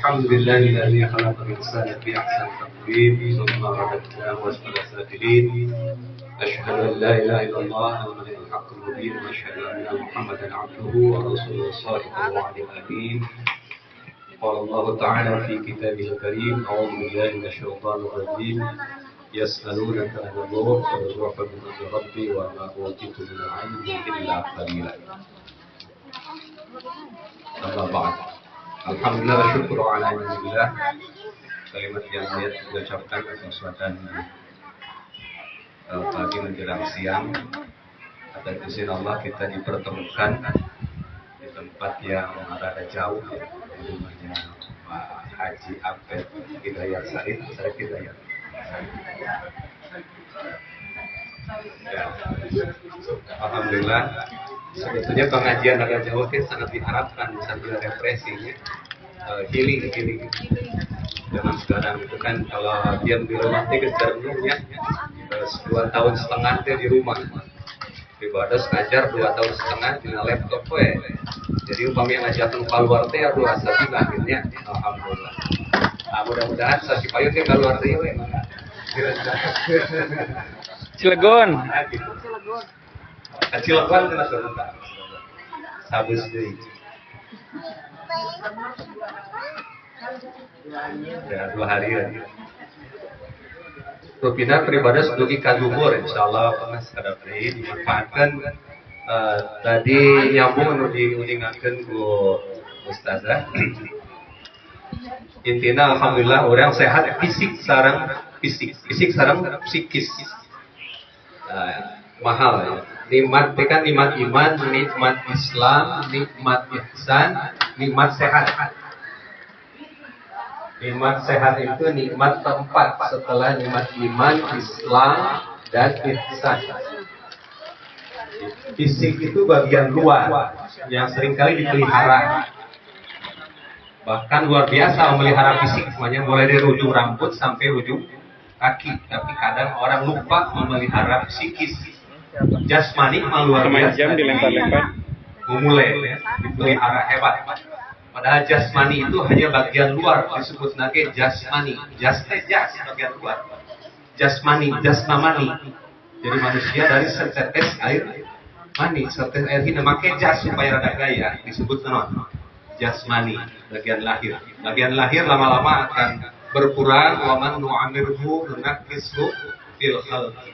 Alhamdulillahilladzi khalaqal insana fi ahsani taqwim thumma radadnahu asfala safilin. Asyhadu an la ilaha illallah al-mali'ul haqqul mubin wa asyhadu anna Muhammadan 'abduhu wa rasuluhu shadiqul wa'dil amin. Qala Allah ta'ala fi kitabihil karim, a'udzu billahi minasyaitonir rajim. Yas'alunaka 'anil ruh, qul ruhu min amri rabbi wa ma utitu minal 'ilmi illa qalila. Amma ba'd. Alhamdulillah wa syukur ala ni'matillah. Kalimat yang saya ucapkan kesempatan pagi menjelang siang. Atas izin Allah kita dipertemukan di tempat yang agak jauh, di rumahnya Pak Haji Abed Hidayat Said. Ya. Alhamdulillah. Sebetulnya pengajian agak jauh itu sangat diharapkan sambil represinya, healing. Zaman sekarang itu kan kalau diam di rumah itu kecernunya 2 tahun setengah itu di rumah. Ibadah ngajar 2 tahun setengah di laptop Jadi umpamanya ngajakin keluar teh aduh asa akhirnya alhamdulillah. Mudah-mudahan sasi payung teh keluar teh Cilegon. Cilegon itu sebentar. Sabus deui. Ya 2 hari lagi. Rupina peribadah sedugi kaduhur insyaallah pernah sekadar deui dimanfaatkan. Tadi nyambung anu diuningakeun ku ustazah. Intina alhamdulillah orang sehat fisik sareng psikis. Mahal ya. Nikmat kan nikmat iman, nikmat Islam, nikmat ihsan, nikmat sehat. Nikmat sehat itu nikmat keempat setelah nikmat iman, Islam, dan ihsan. Fisik itu bagian luar yang seringkali dipelihara. Bahkan luar biasa memelihara fisik, semuanya mulai dari ujung rambut sampai ujung kaki. Tapi kadang orang lupa memelihara psikis. Jasmani luar biasa memulai dipelihara hebat. Padahal jasmani itu hanya bagian luar disebut sebagai jasmani. Jas bagian luar. Jasmani. Jadi manusia dari setetes air mani, setetes air ini memakai jas supaya rada gaya disebut naon? Jasmani, bagian lahir. Bagian lahir lama-lama akan berkurang. Wa man nu'amirhu nunakkisu fil khalqi.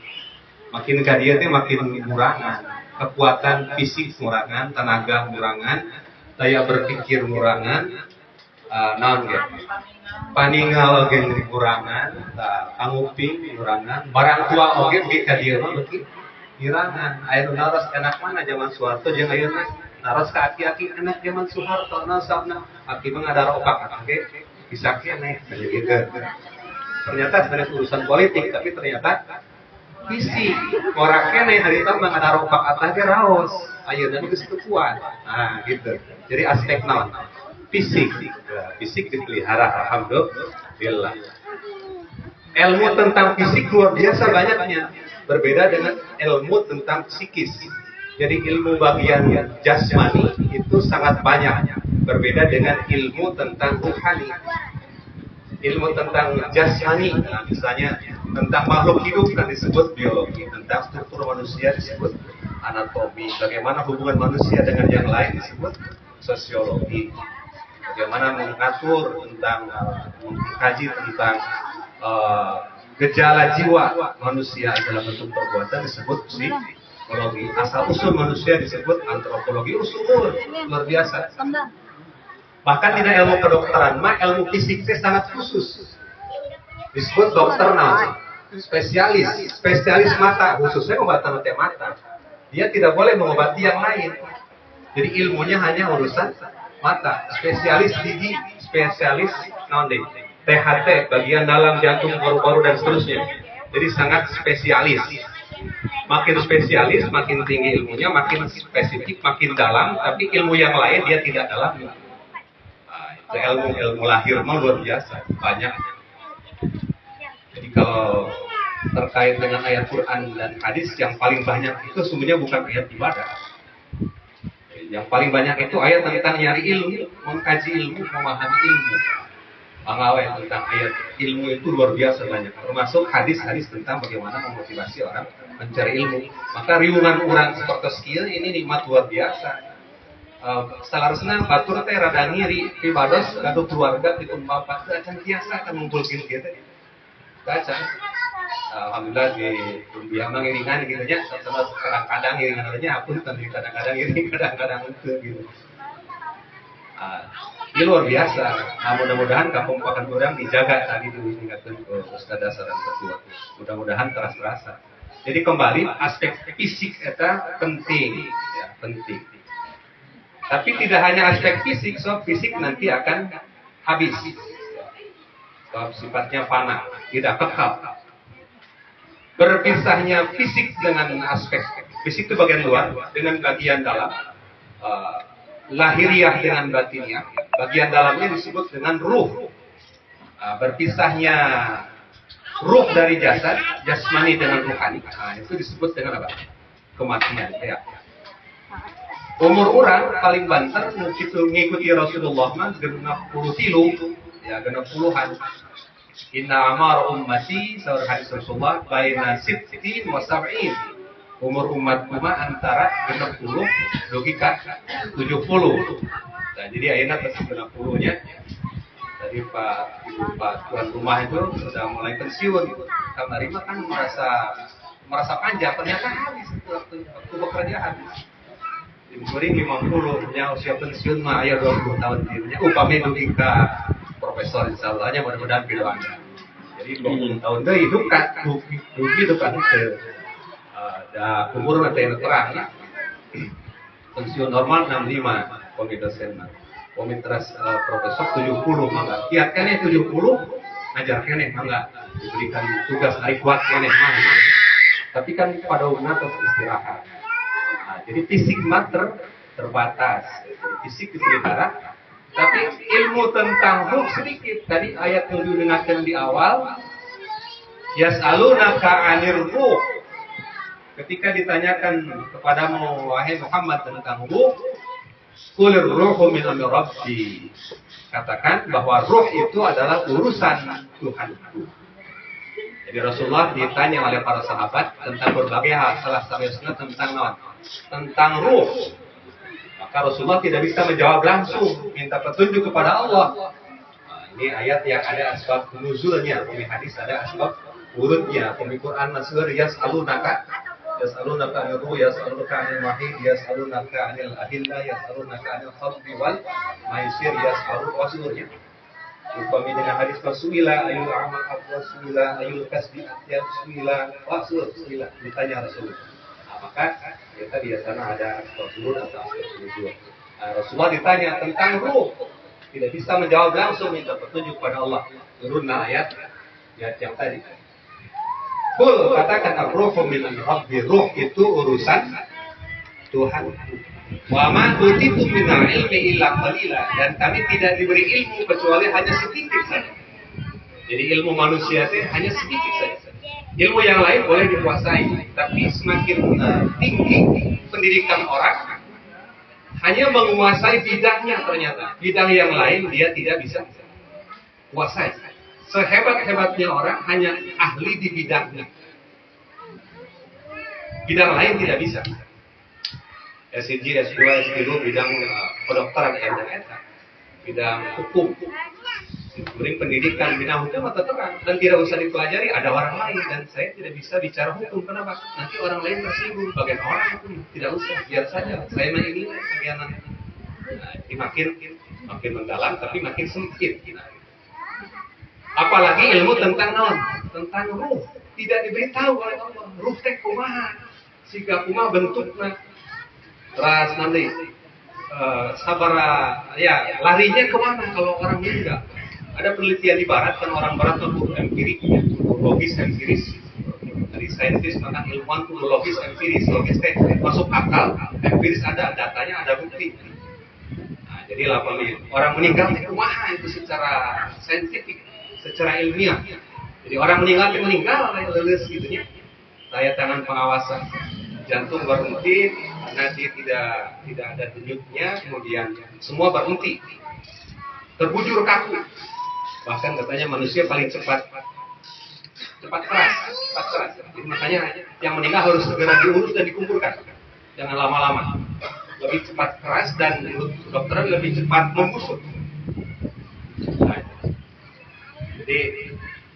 Makin ke dia makin ngurangan, kekuatan fisik ngurangan, tenaga ngurangan, daya berpikir ngurangan, naon ge? Paningal ge ngurangan, panguping ngurangan, barang tua oge ge ka dieu mah beuki ngurangan. Aya nu naros enak mana zaman Soeharto jeung ayeuna. Naros ka aki-aki enak zaman Soeharto, nasabna aki mah ngadar opak ge bisa keneh gitu. Ternyata sebenarnya urusan politik, tapi ternyata fisik orang kene hari itu mengadar opak atah ge raos ayeuna geus teu kuat. Nah gitu. Jadi aspek naon? Fisik dipelihara alhamdulillah. Ilmu tentang fisik luar biasa banyaknya. Berbeda dengan ilmu tentang psikis. Jadi ilmu bagian jasmani itu sangat banyak. Berbeda dengan ilmu tentang ruhani. Ilmu tentang jasmani, misalnya tentang makhluk hidup kan disebut biologi, tentang struktur manusia disebut anatomi, bagaimana hubungan manusia dengan yang lain disebut sosiologi, bagaimana mengatur tentang mengkaji tentang gejala jiwa manusia dalam bentuk perbuatan disebut antropologi. Asal usul manusia disebut antropologi usul luar biasa. Bahkan tidak ilmu kedokteran, mah ilmu fisik sangat khusus. Disebut dokter spesialis mata, khususnya pengobatan mata. Dia tidak boleh mengobati yang lain. Jadi ilmunya hanya urusan mata. Spesialis gigi, spesialis THT, bagian dalam jantung, paru-paru dan seterusnya. Jadi sangat spesialis. Makin spesialis, makin tinggi ilmunya, makin spesifik, makin dalam. Tapi ilmu yang lain dia tidak dalam. Itu ilmu lahir mah luar biasa, banyak. Jadi kalau terkait dengan ayat Quran dan hadis, yang paling banyak itu sebenarnya bukan ayat ibadah. Yang paling banyak itu ayat tentang nyari ilmu, mengkaji ilmu, memahami ilmu. Pengawai tentang ayat ilmu itu luar biasa banyak. Termasuk hadis-hadis tentang bagaimana memotivasi orang mencari ilmu. Maka riungan orang seperti sekian ini nikmat luar biasa. Salarusna batur teh rada ngiri pibados gaduh keluarga di bapak teh acan biasa kan ngumpulkeun kieu teh. Acan alhamdulillah di dunia mah ngiringan gitu nya, kadang-kadang ngiringan nya apun kan kadang-kadang ngiring kadang-kadang henteu gitu. Ini luar biasa. Nah, mudah-mudahan kampung pakan orang dijaga tadi dulu diingatkan ke Ustaz Saran Ketua. Mudah-mudahan terasa. Jadi kembali aspek fisik itu penting, ya, penting. Tapi tidak hanya aspek fisik, so fisik nanti akan habis. So, sifatnya fana, tidak kekal. Berpisahnya fisik dengan aspek fisik itu bagian luar, dengan bagian dalam. Lahiriah dengan batinnya, bagian dalamnya disebut dengan ruh. Berpisahnya ruh dari jasad, jasmani dengan ruhani, itu disebut dengan apa? Kematian. Ya. Umur orang paling banter mengikuti Rasulullah mah 63, ya 60-an. Inna amar ummati, sahur hadis Rasulullah, baina sittin wa sab'in. Umur umatku mah antara 60 logika 70. Nah, jadi ayeuna ke 60-nya. Tadi Pak tuan rumah itu sudah mulai pensiun. Kamari mah kan merasa panjang, ternyata habis waktu bekerja habis. Kuring 50 nya usia pensiun mah aya 20 tahun dia. Upami dugi ka profesor insyaallah nya mudah-mudahan pidoana. Jadi 20 tahun deui dugi kan da umur mah teh terang ya. Pensiun normal 65 komite komitas profesor 70 mangga. Kiat keneh 70 ngajar keneh mangga. Diberikan tugas hari kuat keneh mangga. Tapi kan pada umumnya terus istirahat. Jadi fisik mah terbatas. Jadi fisik dipelihara. Tapi ilmu tentang ruh sedikit. Tadi ayat yang didengarkan di awal, yas'alunaka 'anir ruh. Ketika ditanyakan kepadamu wahai Muhammad tentang ruh, qul ruhu min amri rabbi. Katakan bahwa ruh itu adalah urusan Tuhanku. Jadi Rasulullah ditanya oleh para sahabat tentang berbagai hal, salah satunya tentang ruh. Maka Rasulullah tidak bisa menjawab langsung, minta petunjuk kepada Allah. Ini ayat yang ada asbab nuzulnya, di hadis ada asbab urutnya. Di Quran masuk yas'alunaka 'anil ruh, yas'alunaka 'anil mahid, yas'alunaka 'anil ahilla, yas'alunaka 'anil khamri wal maisir, yas'alunaka wasulnya. Upami dengan hadis Rasulullah ayul amal Rasulullah ayul kasbi Rasulullah Rasulullah ditanya Rasulullah. Maka kita biasanya ada Rasulullah atau Rasulullah. Rasulullah ditanya tentang ruh, tidak bisa menjawab langsung, minta petunjuk pada Allah. Turunlah ayat yang tadi. Qul, katakan ar-ruhu min rabbi, ruh itu urusan Tuhan. Wa ma utitu minal ilmi illa qalila, dan kami tidak diberi ilmu kecuali hanya sedikit saja. Jadi ilmu manusia itu hanya sedikit saja. Ilmu yang lain boleh dikuasai, tapi semakin tinggi pendidikan orang, hanya menguasai bidangnya ternyata. Bidang yang lain dia tidak bisa kuasai. Sehebat-hebatnya orang hanya ahli di bidangnya. Bidang lain tidak bisa. S1, S2, S3 bidang kedokteran bidang hukum, Kuring pendidikan bina hukum atau terang dan tidak usah dipelajari, ada orang lain dan saya tidak bisa bicara hukum. Kenapa? Nanti orang lain tersinggung. Bagian orang hukum tidak usah, biar saja. Saya main ini bagian nanti. Nah, jadi makin mendalam tapi makin sempit. Nah, apalagi ilmu tentang non, tentang ruh tidak diberitahu oleh Allah. Ruh teh kumaha, siga kumaha bentuknya. Ras nanti sabara ya larinya kemana kalau orang meninggal? Ada penelitian di barat kan orang barat itu empirik, logis empiris. Dari saintis maka ilmuwan itu logis empiris, logis teh masuk akal, empiris ada datanya, ada bukti. Nah, jadi orang meninggal itu kumaha itu secara saintifik, secara ilmiah. Jadi orang meninggal itu meninggal lulus gitunya. Saya tangan pengawasan, jantung berhenti karena dia tidak ada denyutnya, kemudian semua berhenti, terbujur kaku. Bahkan katanya manusia paling cepat keras. Jadi makanya yang meninggal harus segera diurus dan dikumpulkan, jangan lama-lama. Lebih cepat keras dan dokter lebih cepat membusuk. Nah, jadi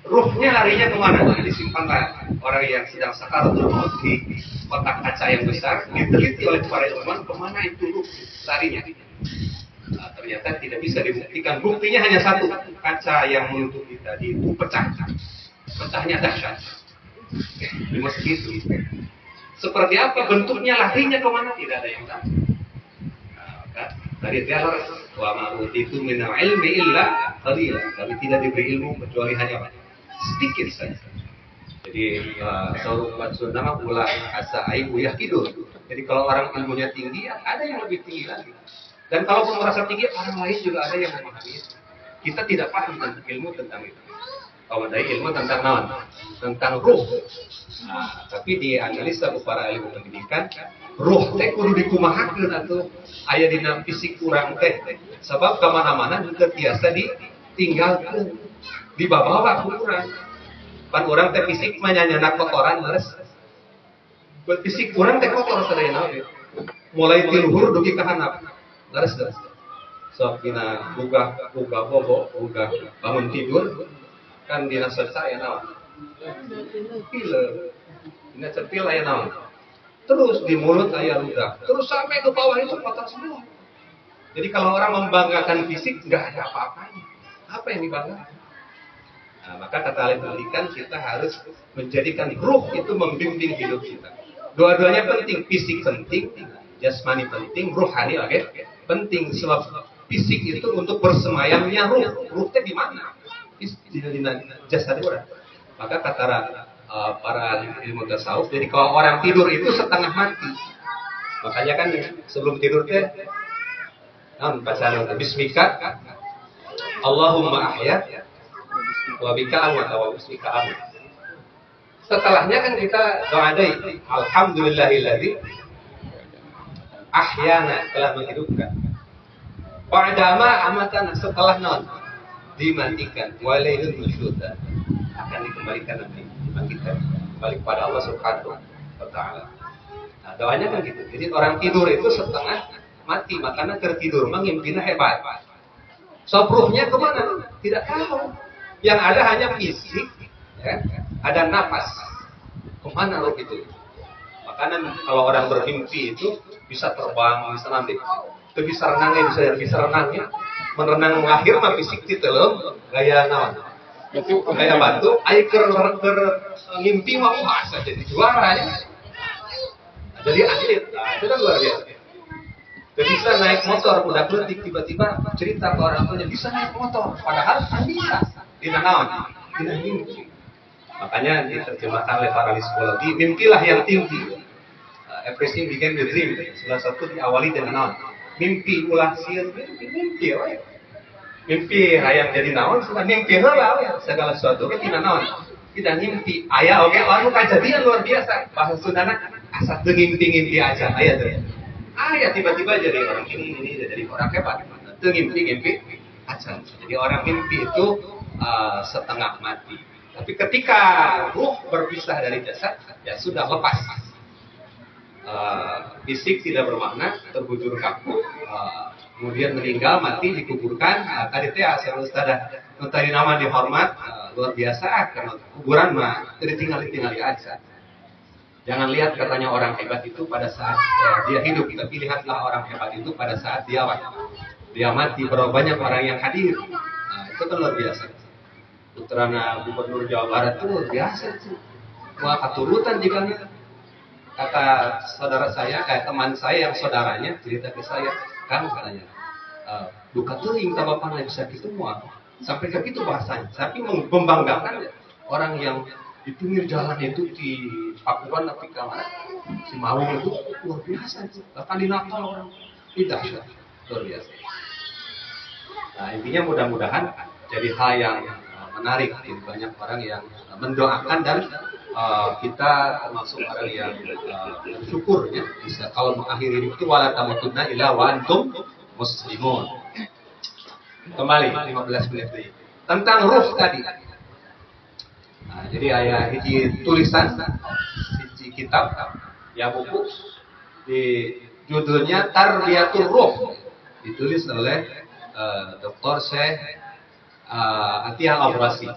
ruhnya larinya kemana? Nah, disimpanlah orang yang sedang sakaratul maut di kotak kaca yang besar, diteliti oleh para ilmuwan kemana itu ruh larinya. Nah, ternyata tidak bisa dibuktikan. Buktinya hanya satu, kaca yang menutupi tadi itu pecah. Pecahnya dahsyat. Cuma segitu. Seperti apa bentuknya, larinya kemana? Tidak ada yang tahu. Nah, dari teller wa ma utitu minal ilmi illa qalila. Kami tidak diberi ilmu kecuali hanya sedikit saja. Jadi saubat sunnah ulah asa aibu yakidur. Jadi kalau orang ilmunya tinggi, ada yang lebih tinggi lagi. Dan kalaupun merasa tinggi, orang lain juga ada yang memahami itu. Kita tidak paham tentang ilmu tentang itu. Kalau ada ilmu tentang naon, tentang ruh. Nah, tapi dianalisa para ilmu pendidikan, ruh teh kudu dikumahakeun atuh aya dina fisik urang teh. Sebab ka mana-mana juga biasa ditinggalkeun, dibawa ku urang. Pan urang teh fisik mah nyanyana kotoran leres. Buat fisik urang teh kotor sadayana we. Mulai ti luhur dugi ka handap. Leres. So dina buka bobo, buka bangun tidur kan dina seca aya naon? Pile. Dina cepil aya naon? Terus di mulut aya ludah. Terus sampai ke bawah itu kotor semua. Jadi kalau orang membanggakan fisik enggak ada apa-apanya. Apa yang dibanggakan? Nah, maka kata ahli pendidikan kita harus menjadikan ruh itu membimbing hidup kita. Dua-duanya penting, fisik penting, jasmani penting, ruhani penting. Sebab fisik itu untuk bersemayamnya ruh. Ruhnya di mana? Di jasad orang. Maka kata para ilmu tasawuf, jadi kalau orang tidur itu setengah mati. Makanya kan sebelum tidur teh bacaan bismika Allahumma ahya wa bika amwat wa bismika amwat. Setelahnya kan kita doa alhamdulillahilladzi ahyana, telah menghidupkan. Ba'dama amatana, setelah dimatikan, walaihul nusyur, akan dikembalikan nanti, dibangkitkan kembali kepada Allah Subhanahu wa taala. Nah, doanya kan gitu. Jadi orang tidur itu setengah mati, makanya tertidur mengimpinya hebat. So ruhnya kemana? Tidak tahu. Yang ada hanya fisik, ya, ada nafas. Kemana ruh itu? Makanya kalau orang bermimpi itu bisa terbang, bisa nanti. Itu bisa renangnya. Merenang lahir mah fisik di telem, gaya naon? Gaya batu, air ker ngimpi mah puasa jadi juara ya. Jadi atlet, nah, itu kan luar biasa. Gak bisa naik motor, udah kletik tiba-tiba cerita ke orang tuanya bisa naik motor, padahal kan bisa. Tidak naon, tidak mimpi. Makanya diterjemahkan oleh para psikologi, mimpilah yang tinggi. Everything begin with dream. Salah satu diawali dengan naon? Mimpi ulah sieun mimpi we. Mimpi hayang jadi naon, sudah mimpi heula we. Segala sesuatu ke tina naon? Tidak mimpi. Aya oge anu kajadian luar biasa. Bahasa Sundana asa teu ngimpi-ngimpi aja aya teh. Aya tiba-tiba jadi orang ini jadi orang hebat. Teu ngimpi aja. Jadi orang mimpi itu setengah mati. Tapi ketika ruh berpisah dari jasad, ya sudah lepas. Fisik tidak bermakna, terbujur kaku, kemudian meninggal, mati, dikuburkan. Nah, tadi teh asal ustadah, tadi nama dihormat, luar biasa. Karena kuburan mah ditinggali aja. Jangan lihat katanya orang hebat itu pada saat dia hidup, tapi lihatlah orang hebat itu pada saat dia mati. Berapa banyak orang yang hadir. Nah, itu kan luar biasa. Putrana Gubernur Jawa Barat itu luar biasa itu. Wah, keturutan jika kata saudara saya, teman saya yang saudaranya cerita ke saya, kan katanya, duka teuing tambah panah bisa gitu semua, sampai ke gitu bahasanya. Tapi membanggakan orang yang di pinggir jalan itu di Pakuan tapi kamar si Mawung itu luar biasa itu. Bahkan di Natal orang tidak luar biasa. Nah, intinya mudah-mudahan jadi hal yang menarik. Banyak orang yang mendoakan dan kita termasuk orang yang bersyukur ya bisa kalau mengakhiri hidup itu wala tamutunna illa wa antum muslimun. Kembali 15 menit lagi tentang ruh tadi. Nah, jadi ayah hiji tulisan hiji kitab ya buku di judulnya Tarbiyatul Ruh, ditulis oleh Dr. Syekh Atiyah Al-Abrasi.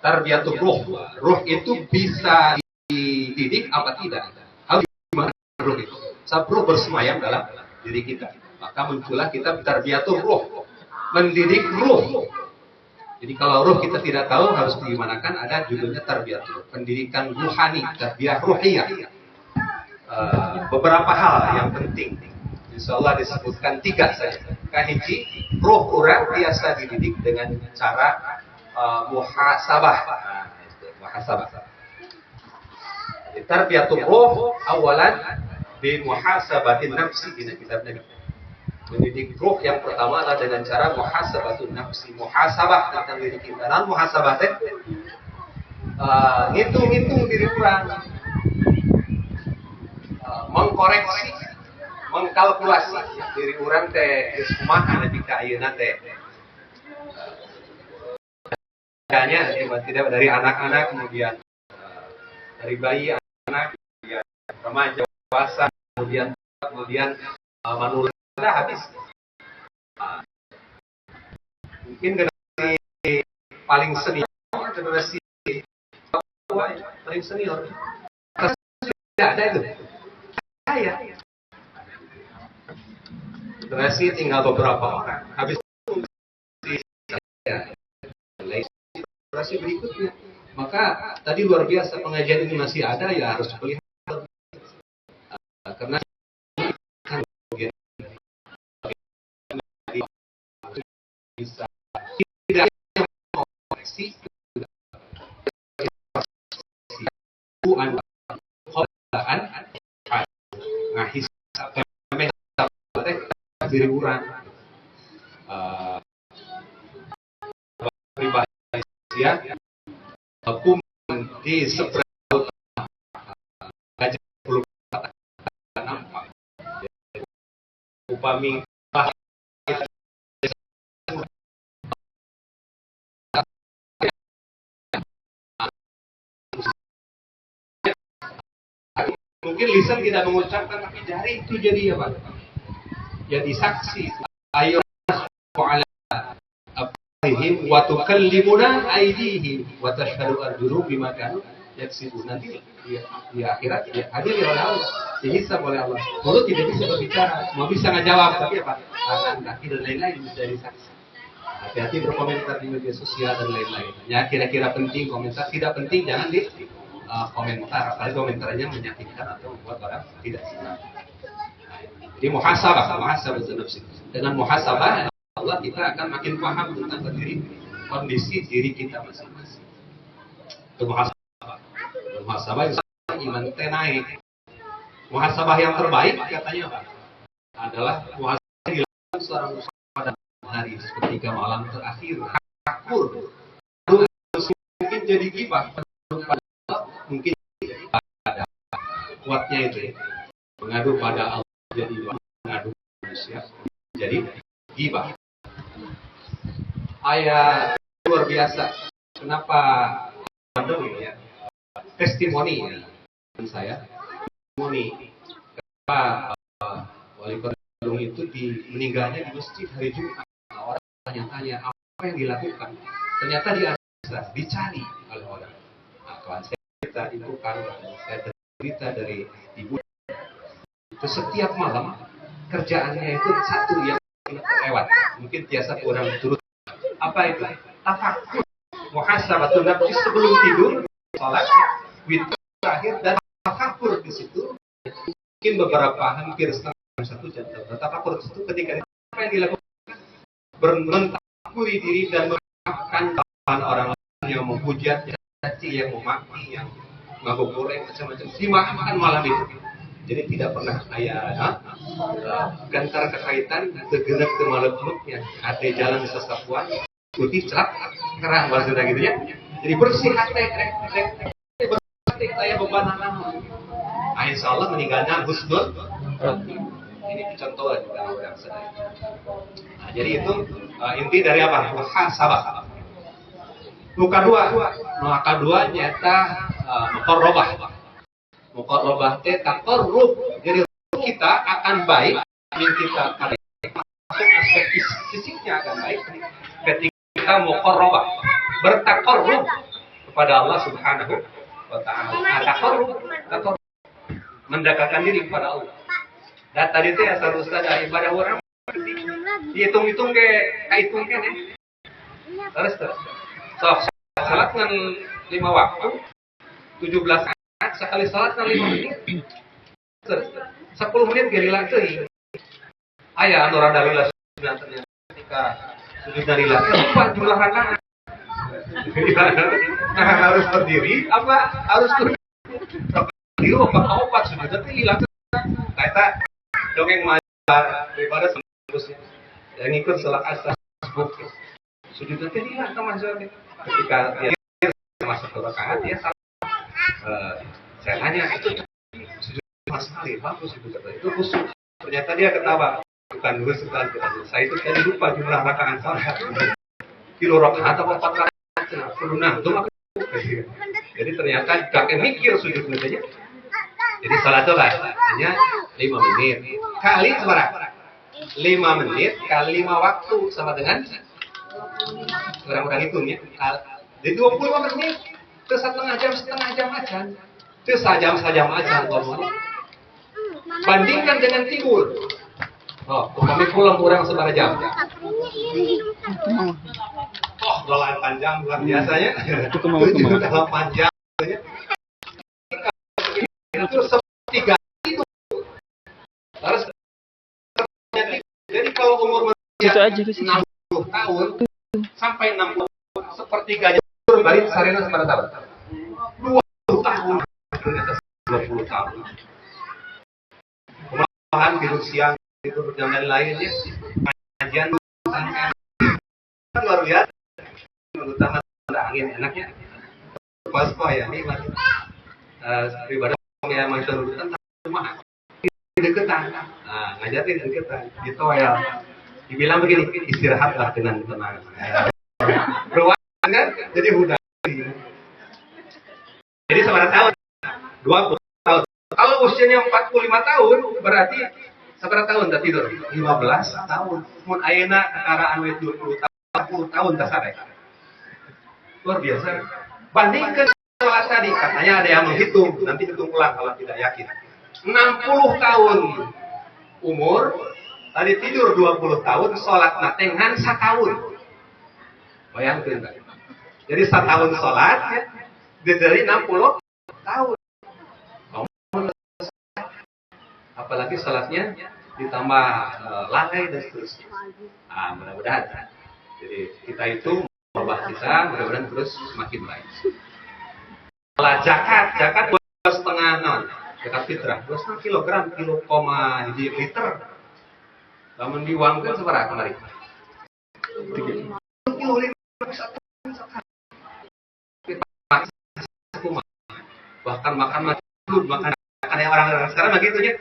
Tarbiyatul ruh. Ruh itu bisa dididik apa tidak? Harus gimana ruh itu? Sebab ruh bersemayam dalam diri kita. Maka muncullah kita tarbiyatul ruh. Mendidik ruh. Jadi kalau ruh kita tidak tahu harus digimanakan, ada judulnya tarbiyatul ruh. Pendidikan ruhani, tarbiyah ruhiyah. Beberapa hal yang penting. Insyaallah disebutkan 3 saja. Kahiji, ruh orang biasa dididik dengan cara muhasabah. Muhasabah. Tarbiyatul ruh awalan bi muhasabatin nafsi ini kitab Nabi. Mendidik ruh yang pertama adalah dengan cara muhasabatun nafsi, muhasabah tentang diri kita. Dan muhasabah teh ngitung-ngitung diri orang, mengkoreksi, mengkalkulasi diri orang teh geus kumaha nepi ka ayeuna teh. Tidak dari anak-anak, kemudian dari bayi, anak, kemudian remaja, dewasa, kemudian manula, habis. Mungkin generasi paling senior, generasi paling senior, tidak ada itu. Saya generasi tinggal beberapa orang, habis generasi berikutnya. Maka tadi luar biasa pengajian ini masih ada ya harus pelihara karena bisa tidak koneksi ngahis diri orang pribadi ya hukum di seberang gajah belum nampak upami mungkin lisan tidak mengucapkan tapi jari itu jadi apa? Jadi saksi. Ayo ala afihim wa tukallimuna aydihim wa tashhadu arjuluhum bima kanu yaksibun. Nanti di akhirat ya hadir oleh Allah, dihisab oleh Allah. Mulut tidak bisa berbicara, mau bisa ngejawab tapi apa? Tangan, kaki dan lain-lain menjadi saksi. Hati-hati berkomentar di media sosial dan lain-lain. Ya kira-kira penting komentar, tidak penting jangan di komentar, apalagi komentarnya menyakitkan atau membuat orang tidak senang. Jadi muhasabah nafsi. Dengan muhasabah Allah kita akan makin paham tentang kondisi diri kita masing-masing. Itu muhasabah iman teh naik. Muhasabah yang terbaik katanya apa? Adalah muhasabah yang dilakukan seorang muslim pada hari ketika malam terakhir. Akur. Mungkin jadi ghibah. Mungkin pada kuatnya itu ya. Mengadu pada Allah jadi mengadu manusia jadi ghibah. Ayat luar biasa. Kenapa Bandung ya? Testimoni ya. Saya testimoni kenapa wali kota Bandung itu di meninggalnya di masjid hari Jumat. Orang tanya-tanya apa yang dilakukan. Ternyata dia dicari oleh orang. Nah, kawan saya cerita itu kan saya cerita dari ibu. Itu setiap malam kerjaannya itu satu yang lewat. Mungkin biasa kurang turut. Apa itu? Tafakur. Muhasabatun nafsi sebelum tidur, salat, witir terakhir dan tafakur di situ. Mungkin beberapa hampir setengah satu jam. Tafakur itu ketika apa yang dilakukan? Mentakuri diri dan memaafkan orang lain yang menghujat, yang memaki, yang ngabuburit macam-macam. Dimaafkan malam itu. Jadi tidak pernah gantar kekaitan segenap ke maluk-maluknya. Ada jalan sesapuan, putih celak, kerang bahasa gitu ya. Jadi bersih hati, bersih hati saya beban anak. Nah, insya Allah meninggalnya husnul. Ini contoh juga orang sedang. Nah, jadi itu inti dari apa? Muhasabah. Muka dua nyata muqarrabah. Muqarrabah teh taqarrub. Jadi kita akan baik yang kita masuk aspek fisiknya akan baik ketika kita muqarrabah bertaqarrub kepada Allah Subhanahu wa taala. Taqarrub mendekatkan diri kepada Allah. Dan tadi teh asal ustaz dari ibadah orang dihitung-hitung hitung nih. Terus. Salat dengan 5 waktu 17 saat sekali salat dengan 5 menit. Terus 10 menit gerila teuing. Aya anu rada lila ternyata ketika sujud lila lupa jumlah rakaat. Nah, harus berdiri apa harus berdiri apa opat sujud teh lila. Eta dongeng daripada sembus yang ikut salat asar Facebook sujud teh lila teman saya ketika dia masuk ke rakaat dia salah saya tanya itu sujud mas sekali bagus itu khusyuk ternyata dia ketawa bukan dulu setelah saya itu tadi lupa jumlah rakaat salat kilo rakaat atau 4 rakaat perlu nangtung jadi ternyata kakek mikir sujud katanya jadi salat itu hanya 5 menit kali seberapa 5 menit kali 5 waktu sama dengan orang-orang hitung ya. Di 25 menit itu setengah jam aja. Itu sajam aja ngomong. Bandingkan dengan tidur. Oh, kami pulang kurang seberapa jam. Oh, 8 jam luar biasanya. Itu 8 jam. Itu sepertiga itu. Harus jadi kalau umur manusia 60 tahun sampai 60 sepertiganya berbalik sarena seberapa tahun? 20 tahun. 20 tahun. Kemalahan tidur siang tidur jam lainnya kajian luar biasa. Terutama angin enaknya. Pas ya ini ibadah yang masih urutan rumah deketan. Nah, ngajarin deketan. Gitu ya. Dibilang begini, istirahatlah dengan tenang. Ruangan kan jadi mudah. Jadi seberapa tahun? 20 tahun. Kalau usianya 45 tahun, berarti seberapa tahun dah tidur? 15 tahun. Mun ayeuna kakaraan 20 tahun, 40 tahun dah sare. Luar biasa. Bandingkan salat tadi, katanya ada yang menghitung, nanti hitung ulang kalau tidak yakin. 60 tahun umur, tadi tidur 20 tahun, sholat natengan 1 tahun. Bayangkan. Jadi 1 tahun sholat, ya, dari 60 tahun. Apalagi sholatnya ditambah lalai dan seterusnya. Nah, mudah-mudahan. Jadi kita itu, merubah kita, mudah-mudahan terus semakin baik. Kalau zakat 2,5 non. Zakat fitrah, 2,5 kilogram, liter. Namun diuangkan seberapa kemarin? 3 kilo. Bahkan makan yang orang-orang sekarang begitu ya.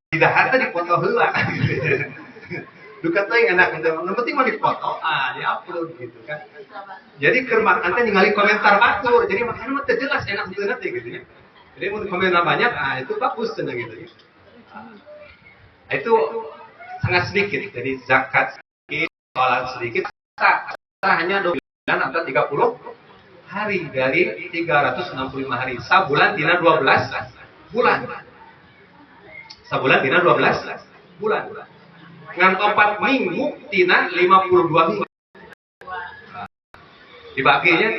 Tidak harta dipoto heula. Duka teh enak yang penting mah dipoto, di-upload gitu kan. Jadi keur makan teh ningali komentar batur. Jadi makanan mah teh jelas enak bener teh gitu ya. Jadi mau komentar banyak, itu bagus cenah gitu ya. Itu sangat sedikit. Jadi zakat sedikit, sholat sedikit, kita hanya 2 bulan atau 30 hari dari 365 hari. Sabulan dina 12 bulan. Sabulan dina 12 bulan. Ngan 4 minggu tina 52 minggu. Dibaginya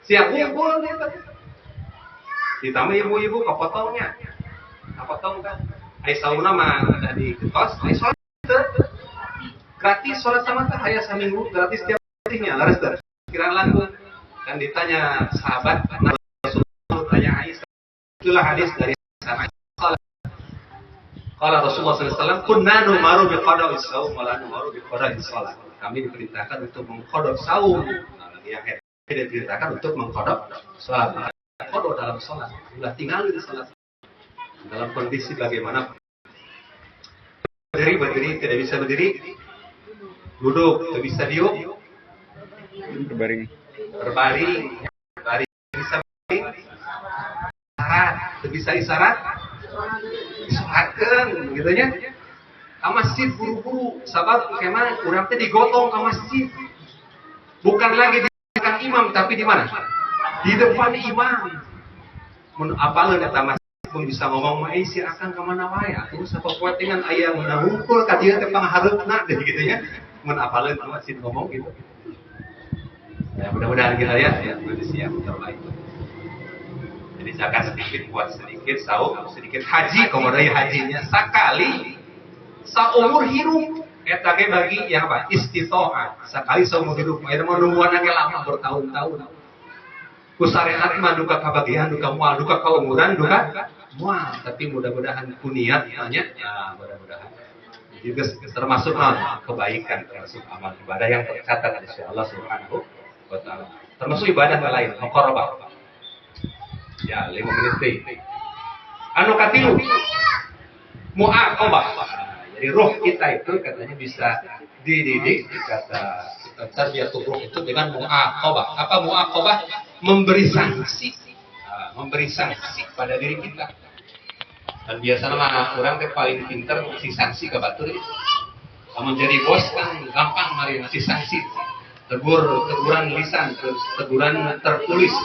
siang ngumpul gitu. Ditambah ibu-ibu kepotongnya. Kepotong kan. Ai sauna mah ada di ketos, ai sholat gratis sholat sama teh aya saminggu gratis tiap harinya laras teh. Kiraan lagu kan ditanya sahabat Rasulullah tanya Aisyah. Itulah hadis dari sana. Qala Rasulullah sallallahu alaihi wasallam kunna numaru bi qada'is shaum wa la numaru bi qada'is shalah. Kami diperintahkan untuk mengqada saum. Di akhir diperintahkan untuk mengqada salat. Qada dalam salat. Sudah tinggal di salat. Dalam kondisi bagaimana berdiri tidak bisa berdiri, duduk tidak bisa diuk, berbaring bisa berbaring, isyarat tidak bisa isyarat, disolatkan gitu nya. Ke masjid buru-buru, sabab kemana kurang teh digotong ke masjid, bukan lagi di belakang imam tapi di mana? Di depan imam. Mun apaleun eta masjid pun bisa ngomong mah si akan kemana wae atuh sapopotingan aya mun ngumpul ka dieu teh panghareupna deh gitu ya. Mun apaleun masjid ngomong gitu. Ya mudah-mudahan kita ya manusia yang terbaik. Jadi zakat sedikit buat sedikit, saum sedikit, haji komodai hajinya sekali saumur hidup. Eta ge bagi yang apa? Istitoah. Sekali saumur hidup. Eta mah nungguan ge lama bertahun-tahun. Ku syariat mah duka kabagian, duka moal, duka kaumuran, duka moal. Tapi mudah-mudahan kuniat banyak. Ya mudah-mudahan juga termasuk kebaikan, termasuk amal ibadah yang tercatat insya Allah Subhanahu wa Ta'ala. Termasuk ibadah lain, muqarrabah. Ya 5 menit deh. Anu katilu mu'aqabah. Jadi roh kita itu katanya bisa dididik, kata tarbiyatun ruh itu dengan mu'aqabah. Apa mu'aqabah? Memberi sanksi. Memberi sanksi pada diri kita. Dan biasanya mah orang teh paling pintar ngasih sanksi ke batur. Kamu jadi bos kan gampang mari ngasih sanksi. Teguran lisan, teguran tertulis.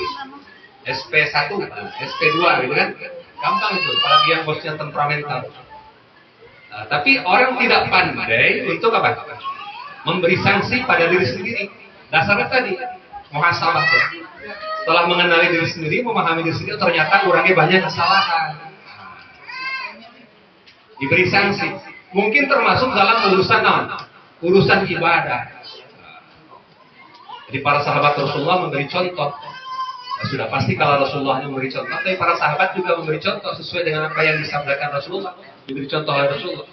SP1, SP2 gitu kan. Gampang itu, apalagi yang bosnya temperamental. Nah, tapi orang tidak pandai untuk apa? Memberi sanksi pada diri sendiri. Dasarnya tadi muhasabah. Setelah mengenali diri sendiri, memahami diri sendiri, ternyata orangnya banyak kesalahan. Diberi sanksi. Mungkin termasuk dalam urusan ibadah. Jadi para sahabat Rasulullah memberi contoh. Nah, sudah pasti kalau Rasulullah memberi contoh, tapi para sahabat juga memberi contoh sesuai dengan apa yang disabdakan Rasulullah. Diberi contoh oleh Rasulullah.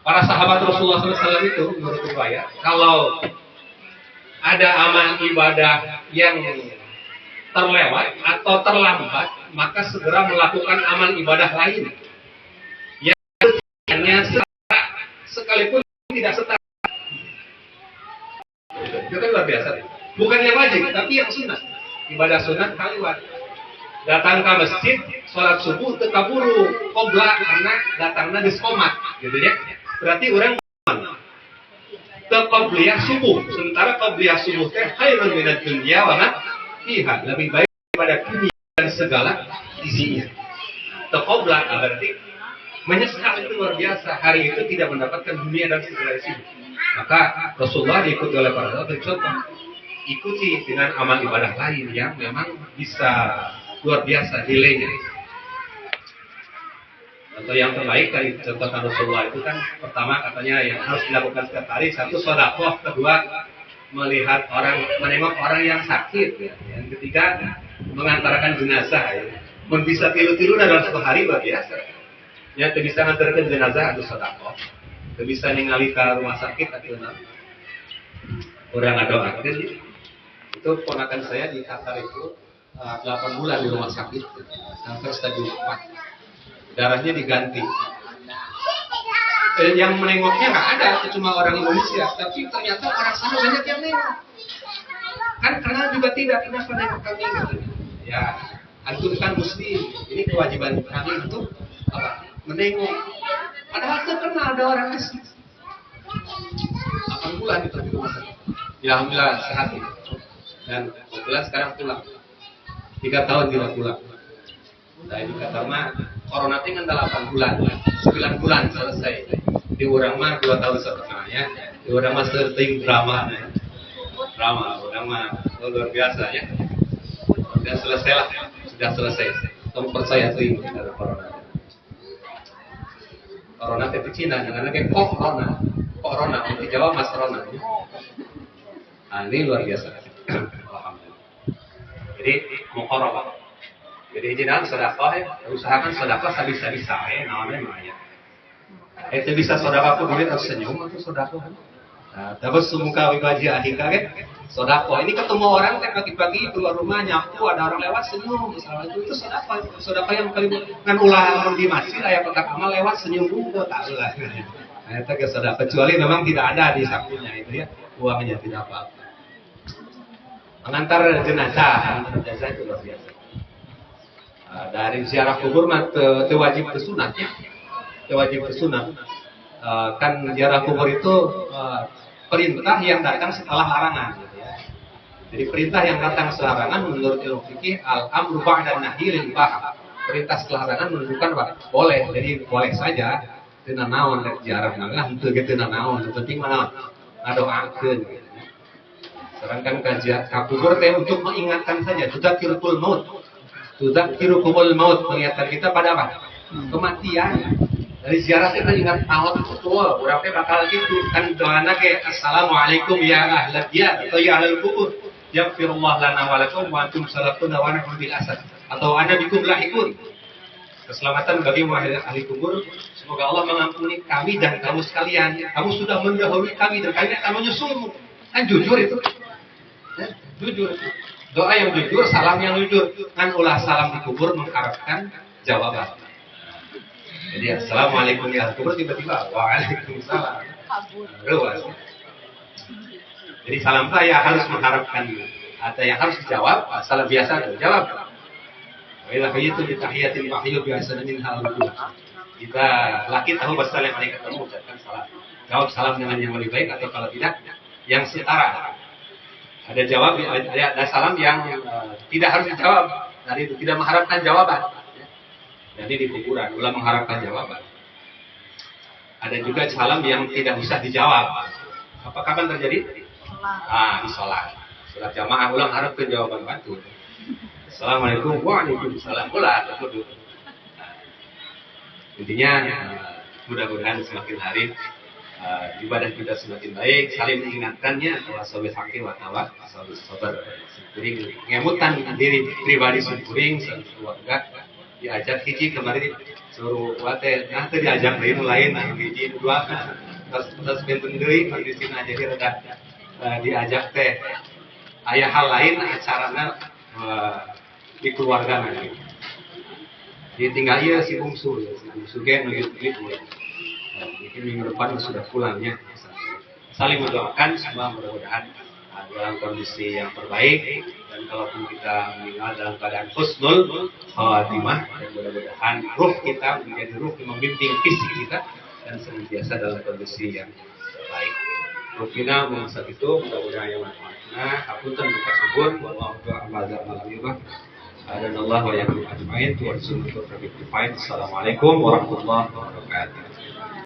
Para sahabat Rasulullah SAW itu menurut riwayat, kalau ada amal ibadah yang terlewat atau terlambat, maka segera melakukan amal ibadah lain. Yang hanya setara, sekalipun tidak setara. Itu kan luar biasa. Bukan yang wajib, tapi yang sunnah. Ibadah sunat kaliwat. Datang ke masjid, sholat subuh tekaburu qobla karena datangnya diskomat, gitu ya. Berarti orang qabliyah subuh, sementara qabliyah subuh teh khairun minad dunya wa ma fiha, lebih baik daripada dunia dan segala isinya. Qobla berarti menyesal, itu luar biasa. Hari itu tidak mendapatkan dunia dan segala isinya. Maka Rasulullah diikuti oleh para sahabat contoh. Ikuti dengan amal ibadah lain yang memang bisa luar biasa nilainya. Contoh yang terbaik dari contoh Rasulullah itu kan pertama katanya yang harus dilakukan setiap hari, satu sedekah, kedua melihat orang, menengok orang yang sakit, ya. Yang ketiga mengantarkan jenazah. Ya. Bisa tilu-tilu dalam satu hari luar biasa. Ya, bisa mengantarkan jenazah atau sedekah, bisa ningali ke rumah sakit atau orang ada akhir. Itu ponakan saya di Qatar itu 8 bulan di rumah sakit, kanker stadium 4, darahnya diganti. Yang menengoknya nggak ada, cuma orang Indonesia, tapi ternyata orang sana banyak yang nengok. Kan kenal juga tidak, kenapa nengok kami? Ya, antum kan muslim, ini kewajiban kami untuk apa? Menengok. Padahal terkenal ada orang miskin. 8 bulan itu di rumah sakit. Ya alhamdulillah sehat. Dan kebetulan sekarang pulang. 3 tahun tidak pulang. Nah ini kata mah corona itu kan 8 bulan, 9 bulan selesai. Di orang mah 2 tahun setengah ya. Di orang mah sering drama. Orang mah luar biasa ya. Sudah selesai lah, sudah selesai. Kamu percaya tuh ada corona. Corona itu Cina, dengan kayak corona di Jawa mas corona. Nah ini luar biasa. Alhamdulillah. Jadi muqarrabah. Jadi jangan sedekah ya, usahakan sedekah sebisa-bisa ya, namanya ya. Itu bisa sedekah ku duit atau senyum atau sedekah. Nah, terus sumuka wibaji ahika kan, sedekah. Ini ketemu orang teh pagi-pagi keluar rumah nyapu ada orang lewat senyum, misalnya itu sedekah. Sedekah yang kali ngan ulah di masjid aya kotak amal lewat senyum dulu tak ulah. Nah, itu ke sedekah kecuali memang tidak ada di sakunya itu ya, uangnya tidak apa-apa. Mengantar jenazah itu luar biasa. Dari ziarah kubur mah wajib ke sunat ya. Wajib ke sunat. Kan ziarah kubur itu perintah yang datang setelah larangan gitu ya. Jadi perintah yang datang setelah larangan menurut ilmu fikih al-amru ba'da nahyi lil ibahah. Perintah setelah larangan menunjukkan bahwa boleh. Jadi boleh saja teu naon rek ziarah nah henteu ge teu naon, penting mah ngadoakeun gitu. Sedangkan kajian kubur teh untuk mengingatkan saja, tudzakirul maut. Tudzakirul maut, mengingatkan kita pada apa? Kematian. Dari ziarah kita ingat maut betul, berapa bakal gitu kan doana ke assalamualaikum ya ahlal diyar atau ya ahlal kubur. Yaghfirullah lana wa lakum wa antum salafuna wa nahnu bil asad atau ana bikum lahikun. Keselamatan bagi ahli kubur, semoga Allah mengampuni kami dan kamu sekalian. Kamu sudah mendahului kami dan kami akan menyusulmu. Kan jujur itu. Jujur. Doa yang jujur, salam yang jujur. Kan ulah salam di kubur mengharapkan jawaban. Jadi assalamualaikum ya kubur tiba-tiba waalaikumsalam. Luas. Jadi salam saya harus mengharapkan ada yang harus dijawab, salam biasa jawab. Wailah itu di tahiyatil mahyu biasa min hal. Kita laki tahu bahasa yang mereka ketemu ucapkan salam. Jawab salam dengan yang lebih baik atau kalau tidak yang setara. Ada jawab, ada salam yang tidak harus dijawab. Dari itu tidak mengharapkan jawaban. Jadi di kuburan, ulah mengharapkan jawaban. Ada juga salam yang tidak bisa dijawab. Apa kapan terjadi? Di sholat. Sholat jamaah ulang harapkan jawaban batu. Assalamualaikum waalaikumsalam. Ulah terkudu. Intinya mudah-mudahan semakin hari ibadah kita semakin baik, saling mengingatkannya bahwa sobat hakim watawat, sobat sabar, sekuring ngemutan diri pribadi sekuring keluarga diajak hiji kemarin suruh wate nah teu diajak lain hiji dua terus benten deui di sini aja rada diajak teh aya hal lain acarana di keluarga nanti ditinggal ieu si bungsu ge nu gitu mungkin minggu depan sudah pulangnya. Saling mendoakan semua mudah-mudahan dalam kondisi yang terbaik dan kalaupun kita meninggal dalam keadaan husnul khatimah dan mudah-mudahan ruh kita menjadi ruh yang membimbing fisik kita dan senantiasa dalam kondisi yang baik. Rukina mengasa itu mudah-mudahan yang manfaatna hapunten muka subur wallahu a'lam malam dan Allah wa yakum ajmain tuwassul. Assalamualaikum warahmatullahi wabarakatuh.